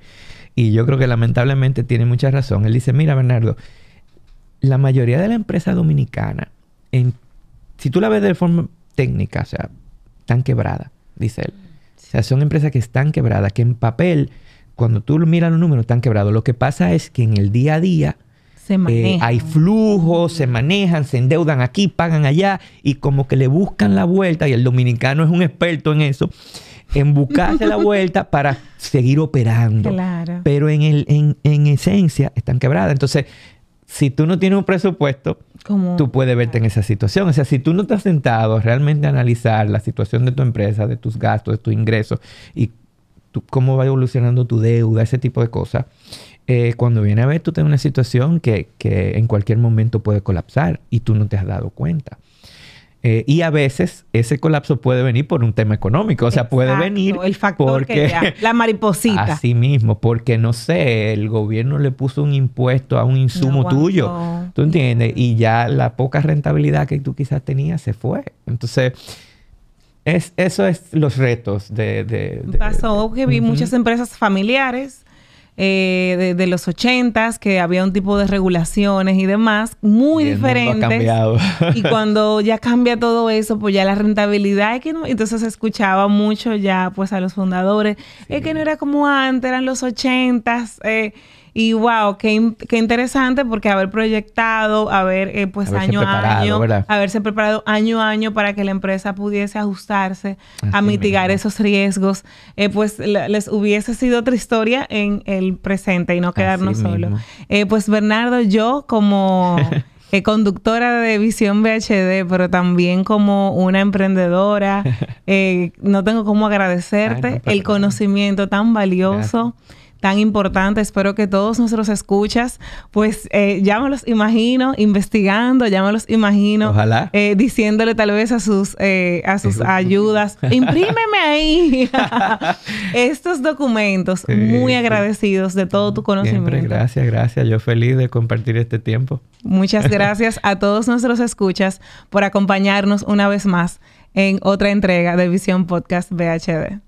Y yo creo que lamentablemente tiene mucha razón. Él dice, mira, Bernardo, la mayoría de la empresa dominicana, si tú la ves de forma técnica, o sea, están quebradas, dice él. O sea, son empresas que están quebradas, que en papel... Cuando tú miras los números, están quebrados. Lo que pasa es que en el día a día hay flujos, se manejan, se endeudan aquí, pagan allá y como que le buscan la vuelta, y el dominicano es un experto en eso, en buscarse la vuelta para seguir operando.
Claro.
Pero en esencia están quebradas. Entonces, si tú no tienes un presupuesto, tú puedes verte en esa situación. O sea, si tú no te has sentado a realmente analizar la situación de tu empresa, de tus gastos, de tus ingresos y cómo va evolucionando tu deuda, ese tipo de cosas. Cuando viene a ver, tú tienes una situación que en cualquier momento puede colapsar y tú no te has dado cuenta. Y a veces ese colapso puede venir por un tema económico. O sea, puede venir
el factor la mariposita.
Así mismo, porque no sé, el gobierno le puso un impuesto a un insumo tuyo. ¿Tú entiendes? Y ya la poca rentabilidad que tú quizás tenías se fue. Entonces... Eso es los retos
Pasó que vi muchas empresas familiares de los 80s, que había un tipo de regulaciones y demás muy diferentes. Ha cambiado. Y cuando ya cambia todo eso, pues ya la rentabilidad... Entonces se escuchaba mucho ya pues a los fundadores. Es que no era como antes, eran los 80s. Y wow, qué interesante, porque haber proyectado, pues año a año, ¿verdad? Haberse preparado año a año para que la empresa pudiese ajustarse a mitigar esos riesgos, pues les hubiese sido otra historia en el presente y no quedarnos solos. Pues Bernardo, yo como conductora de Visión VHD, pero también como una emprendedora, no tengo cómo agradecerte el conocimiento tan valioso. Gracias. Tan importante. Espero que todos nuestros escuchas, pues ya me los imagino investigando, ya me los imagino diciéndole tal vez a sus ayudas, imprímeme ahí estos documentos. Muy agradecidos de todo tu conocimiento.
Siempre, gracias. Yo feliz de compartir este tiempo.
Muchas gracias a todos nuestros escuchas por acompañarnos una vez más en otra entrega de Visión Podcast VHD.